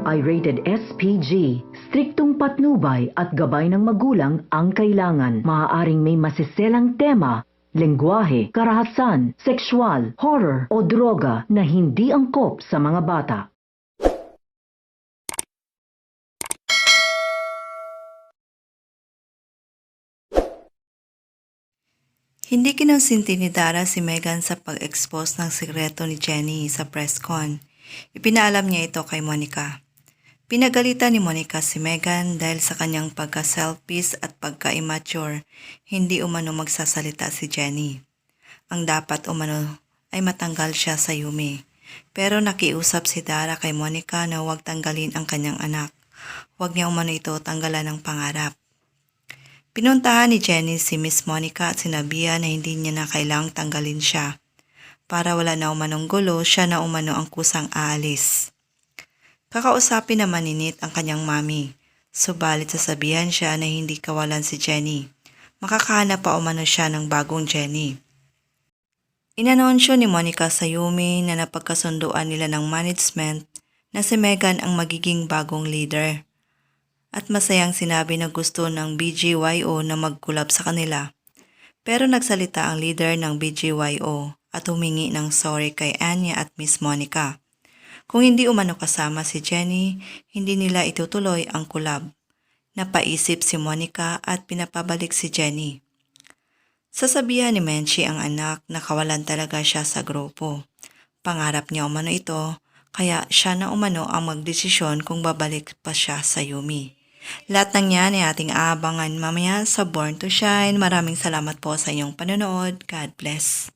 ay rated SPG. Striktong patnubay at gabay ng magulang ang kailangan. Maaaring may masiselang tema, lengguwahe, karahasan, sexual, horror o droga na hindi angkop sa mga bata. Hindi kinonsinti ni Dara si Megan sa pag-expose ng sikreto ni Jenny sa press con. Ipinaalam niya ito kay Monica. Pinagalitan ni Monica si Megan dahil sa kanyang pagka-selfish at pagka-immature, hindi umano magsasalita si Jenny. Ang dapat umano ay matanggal siya sa Yumi. Pero nakiusap si Dara kay Monica na huwag tanggalin ang kanyang anak. Huwag niya umano ito tanggalan ng pangarap. Pinuntahan ni Jenny si Miss Monica at sinabihan na hindi niya na kailangang tanggalin siya. Para wala na umanong gulo, siya na umano ang kusang aalis. Kakausapin naman ni Nit ang kanyang mami. Subalit sasabihan siya na hindi kawalan si Jenny. Makakahanap pa umano siya ng bagong Jenny. Inanunsyo ni Monica sa Yumi na napagkasunduan nila ng management na si Megan ang magiging bagong leader. At masayang sinabi na gusto ng BGYO na mag-collab sa kanila. Pero nagsalita ang leader ng BGYO at humingi ng sorry kay Anya at Miss Monica. Kung hindi umano kasama si Jenny, hindi nila itutuloy ang collab. Napaisip si Monica at pinapabalik si Jenny. Sasabihan ni Menchie ang anak na kawalan talaga siya sa grupo. Pangarap niya umano ito, kaya siya na umano ang magdesisyon kung babalik pa siya sa Yumi. Lahat ng yan ay ating aabangan mamaya sa Born to Shine. Maraming salamat po sa inyong panonood. God bless.